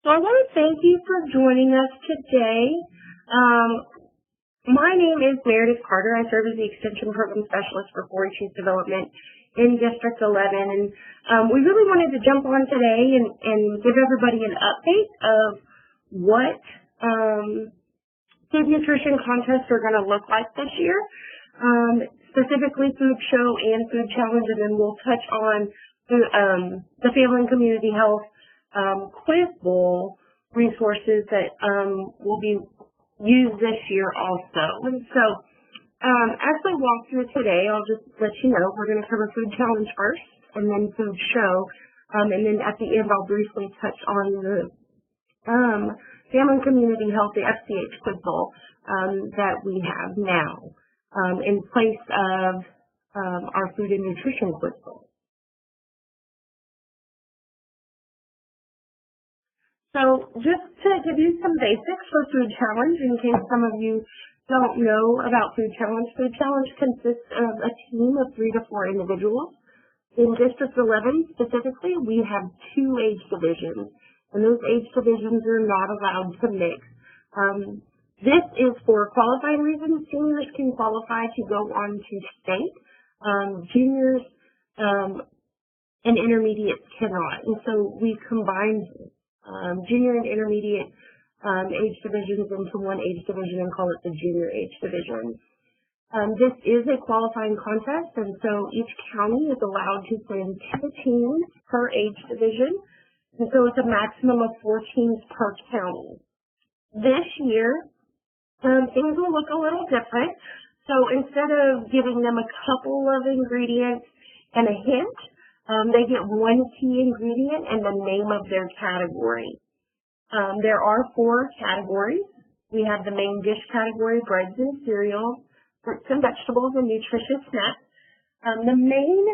So I want to thank you for joining us today. Um, my name is Meredith Carter. I serve as the Extension Program Specialist for 4-H Youth Development in District 11. And we really wanted to jump on today and give everybody an update of what food nutrition contests are going to look like this year, specifically Food Show and Food Challenge, and then we'll touch on the Family and Community Health Quiz Bowl resources that will be used this year also. And so as we walk through today, I'll just let you know we're going to cover Food Challenge first and then Food Show. And then at the end, I'll briefly touch on the Family and Community Health, the FCH Quiz Bowl that we have now in place of our Food and Nutrition Quiz Bowl. So just to give you some basics for Food Challenge, in case some of you don't know about Food Challenge consists of a team of 3 to 4 individuals. In District 11 specifically, we have 2 age divisions, and those age divisions are not allowed to mix. This is for qualifying reasons. Seniors can qualify to go on to state. Juniors and intermediates cannot. And so we combined junior and intermediate age divisions into one age division and call it the junior age division. This is a qualifying contest, and so each county is allowed to send 2 teams per age division, and so it's a maximum of 4 teams per county. This year, things will look a little different. So instead of giving them a couple of ingredients and a hint, they get 1 key ingredient and the name of their category. There are 4 categories. We have the main dish category, breads and cereal, fruits and vegetables, and nutritious snacks. The main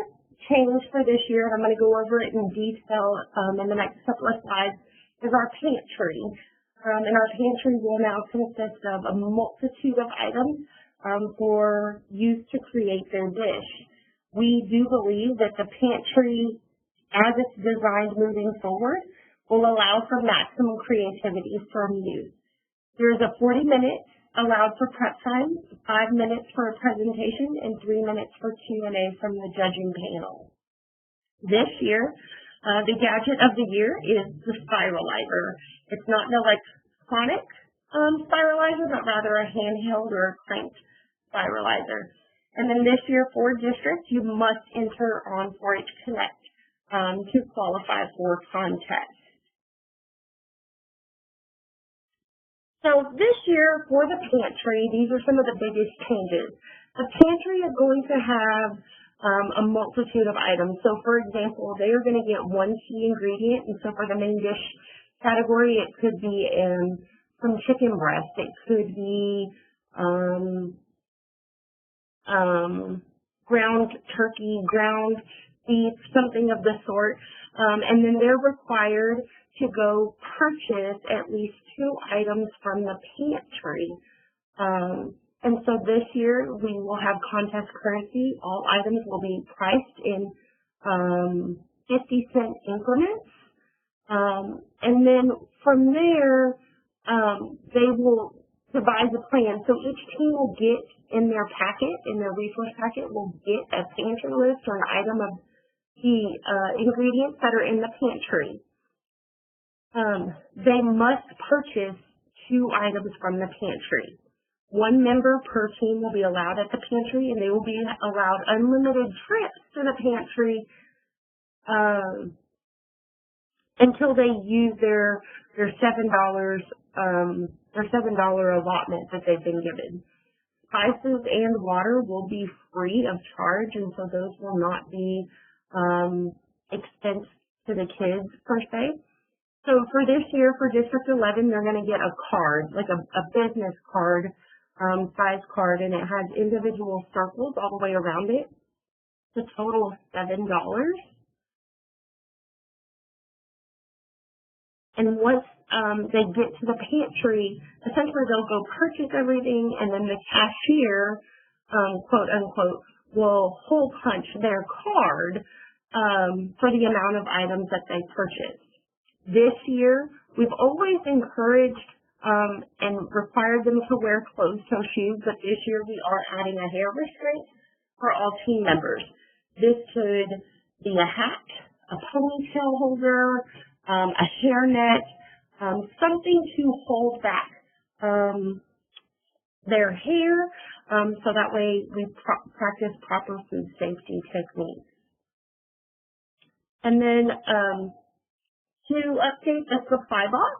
change for this year, and I'm going to go over it in detail in the next couple of slides, is our pantry. And our pantry will now consist of a multitude of items for youth to create their dish. We do believe that the pantry, as it's designed moving forward, will allow for maximum creativity from youth. There is a 40 minutes allowed for prep time, 5 minutes for a presentation, and 3 minutes for Q&A from the judging panel. This year, the gadget of the year is the spiralizer. It's not an electronic spiralizer, but rather a handheld or a cranked spiralizer. And then this year for districts, you must enter on 4-H Connect to qualify for contests. So this year for the pantry, these are some of the biggest changes. The pantry is going to have a multitude of items. So for example, they are going to get 1 key ingredient. And so for the main dish category, it could be some chicken breast. It could be ground turkey, ground beef, something of the sort. And then they're required to go purchase at least 2 items from the pantry. And so this year we will have contest currency. All items will be priced in 50-cent increments. And then from there, they will devise a plan. So each team will get in their packet, in their resource packet, will get a pantry list or an item of the ingredients that are in the pantry. They must purchase 2 items from the pantry. 1 member per team will be allowed at the pantry, and they will be allowed unlimited trips to the pantry until they use their $7 allotment that they've been given. Spices and water will be free of charge, and so those will not be expense to the kids per se. So for this year, for District 11, they're going to get a card, like a business card, size card, and it has individual circles all the way around it. It's a total of $7. And once they get to the pantry, essentially they'll go purchase everything, and then the cashier, quote unquote, will hole punch their card for the amount of items that they purchased. This year, we've always encouraged and required them to wear closed-toe shoes, but this year we are adding a hair restraint for all team members. This could be a hat, a ponytail holder, a hairnet, something to hold back their hair, so that way we practice proper food safety techniques. And then to update the supply box,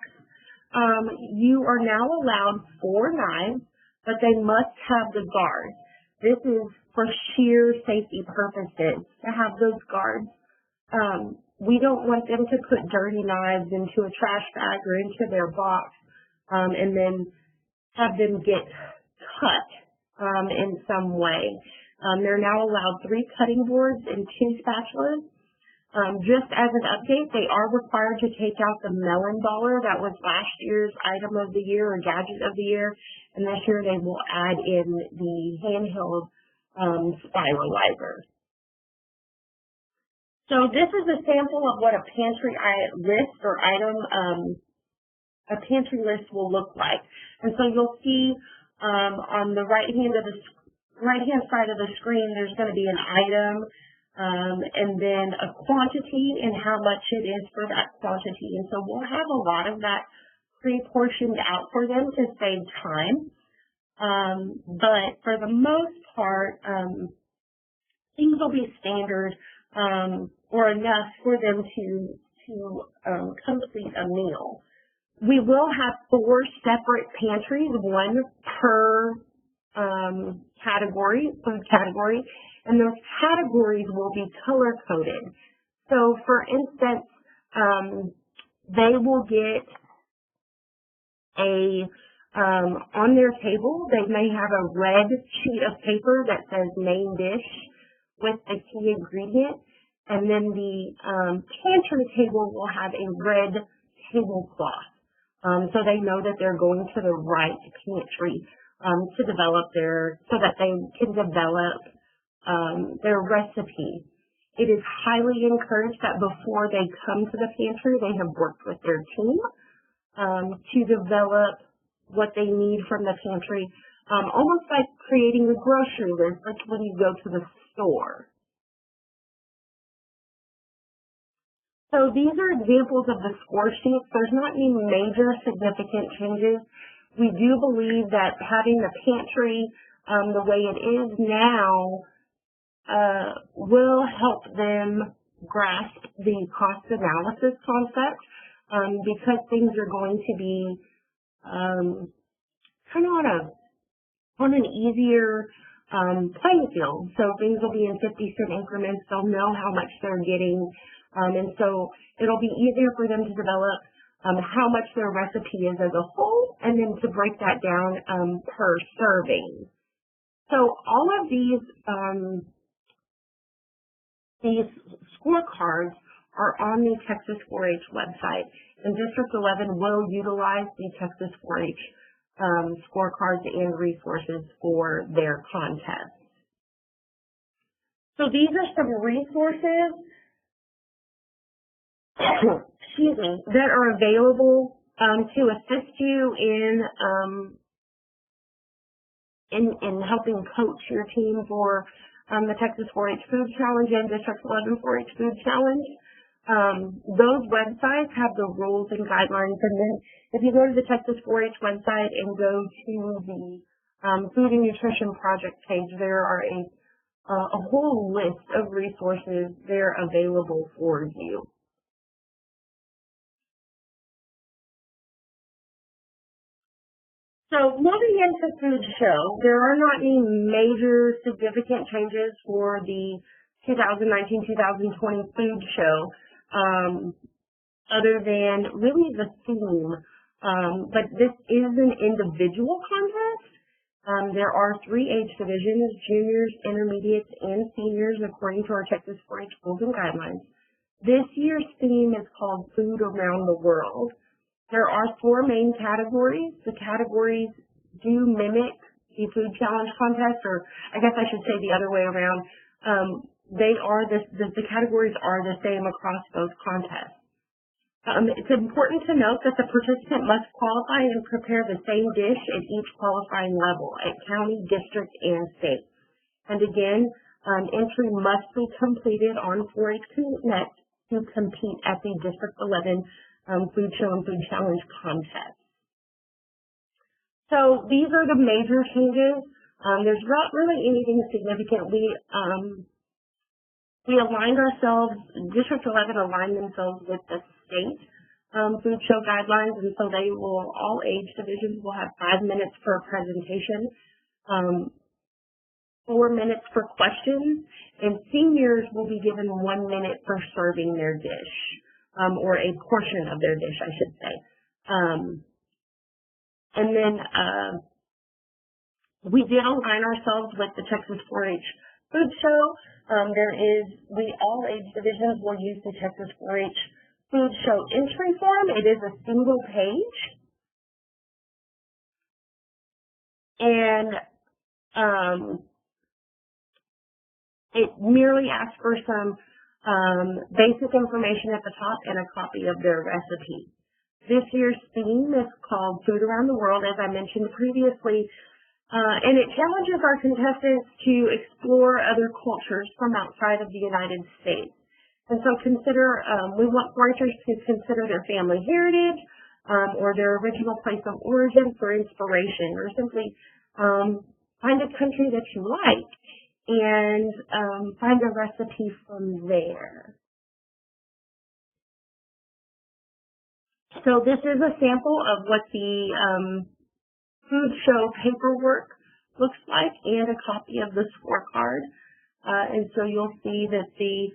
you are now allowed 4 knives, but they must have the guards. This is for sheer safety purposes, to have those guards. We don't want them to put dirty knives into a trash bag or into their box and then have them get cut in some way. They're now allowed 3 cutting boards and 2 spatulas. Just as an update, they are required to take out the melon baller. That was last year's item of the year or gadget of the year. And this year they will add in the handheld spiralizer. So this is a sample of what a pantry list or item, a pantry list will look like. And so you'll see on the right-hand side of the screen, there's going to be an item and then a quantity and how much it is for that quantity. And so we'll have a lot of that pre-portioned out for them to save time. But for the most part, things will be standard or enough for them to complete a meal. We will have 4 separate pantries, 1 per category, food category, and those categories will be color-coded. So, for instance, they will get on their table, they may have a red sheet of paper that says main dish with the key ingredient, and then the pantry table will have a red tablecloth. So they know that they're going to the right pantry to develop so that they can develop their recipe. It is highly encouraged that before they come to the pantry, they have worked with their team to develop what they need from the pantry, almost like creating a grocery list, like when you go to the store. So these are examples of the score sheets. There's not any major significant changes. We do believe that having the pantry the way it is now will help them grasp the cost analysis concept because things are going to be kind of on an easier playing field. So things will be in 50-cent increments. They'll know how much they're getting. And so it'll be easier for them to develop how much their recipe is as a whole, and then to break that down per serving. So all of these scorecards are on the Texas 4-H website, and District 11 will utilize the Texas 4-H scorecards and resources for their contest. So these are some resources excuse me, that are available to assist you in helping coach your team for the Texas 4-H Food Challenge and District 11 4-H Food Challenge. Those websites have the rules and guidelines, and then if you go to the Texas 4-H website and go to the Food and Nutrition Project page, there are a whole list of resources there available for you. So moving into Food Show, there are not any major significant changes for the 2019-2020 Food Show, other than really the theme. But this is an individual contest. There are 3 age divisions, juniors, intermediates, and seniors, according to our Texas 4-H rules and guidelines. This year's theme is called Food Around the World. There are 4 main categories. The categories do mimic the Food Challenge contest, or I guess I should say the other way around. The categories are the same across both contests. It's important to note that the participant must qualify and prepare the same dish at each qualifying level, at county, district, and state. And again, entry must be completed on 4-H Connect to compete at the District 11 Food Show and Food Challenge contest. So these are the major changes. There's not really anything significant. We aligned ourselves, District 11 aligned themselves with the state food show guidelines, and so they will, all age divisions will have 5 minutes for a presentation, 4 minutes for questions, and seniors will be given 1 minute for serving their dish, or a portion of their dish, I should say. And then we did align ourselves with the Texas 4-H Food Show. All age divisions will use the Texas 4-H Food Show entry form. It is a single page. And it merely asks for some basic information at the top and a copy of their recipe. This year's theme is called Food Around the World, as I mentioned previously, and it challenges our contestants to explore other cultures from outside of the United States. And so we want 4-Hers to consider their family heritage or their original place of origin for inspiration, or simply find a country that you like and find a recipe from there. So this is a sample of what the food show paperwork looks like and a copy of the scorecard. And so you'll see that the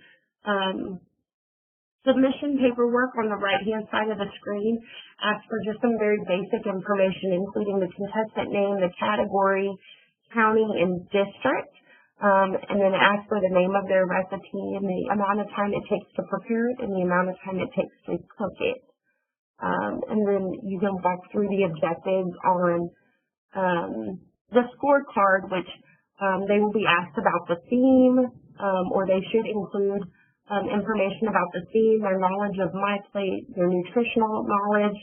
submission paperwork on the right-hand side of the screen asks for just some very basic information, including the contestant name, the category, county, and district. And then asks for the name of their recipe and the amount of time it takes to prepare it and the amount of time it takes to cook it. And then you can walk through the objectives on the scorecard, which they will be asked about the theme, or they should include information about the theme, their knowledge of My Plate, their nutritional knowledge,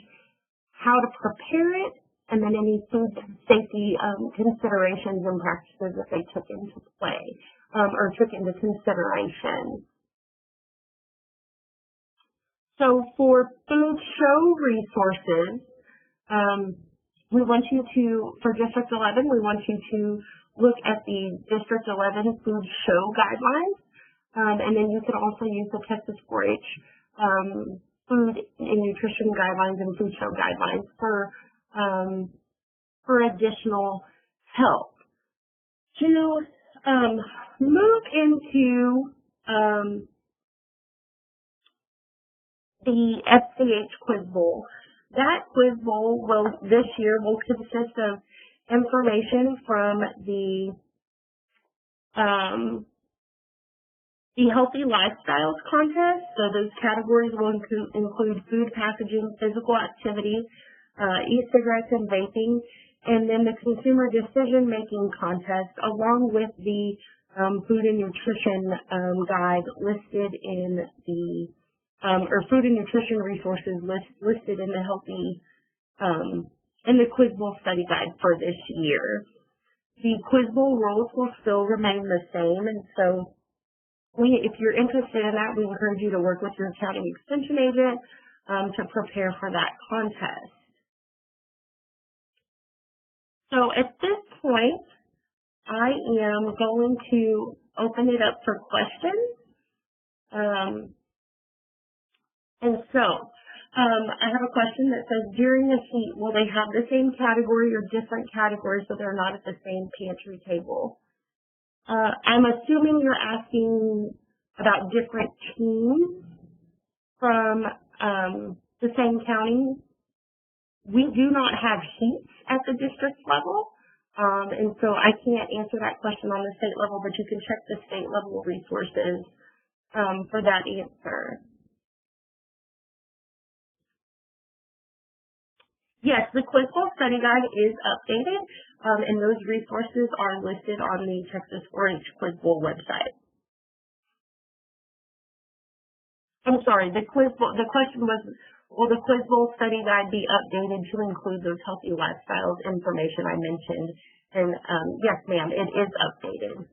how to prepare it, and then any food safety considerations and practices that they took into play or took into consideration. So for food show resources, we want you to, for District 11, we want you to look at the District 11 food show guidelines, and then you can also use the Texas 4-H food and nutrition guidelines and food show guidelines for additional help. To move into the FCH Quiz Bowl. That Quiz Bowl this year will consist of information from the Healthy Lifestyles Contest. So those categories will include food packaging, physical activity, e-cigarettes and vaping, and then the Consumer Decision Making Contest, along with the food and nutrition guide listed in the or food and nutrition resources listed in the in the Quiz Bowl study guide for this year. The Quiz Bowl rules will still remain the same, and so if you're interested in that, we encourage you to work with your county extension agent to prepare for that contest. So at this point, I am going to open it up for questions. And so, I have a question that says, during the heat, will they have the same category or different categories so they're not at the same pantry table? I'm assuming you're asking about different teams from the same county. We do not have heats at the district level, and so I can't answer that question on the state level, but you can check the state level resources for that answer. Yes, the Quiz Bowl study guide is updated, and those resources are listed on the Texas 4-H Quiz Bowl website. I'm sorry, the question was, Will the Quiz Bowl study guide be updated to include those healthy lifestyles information I mentioned? And yes, ma'am, it is updated.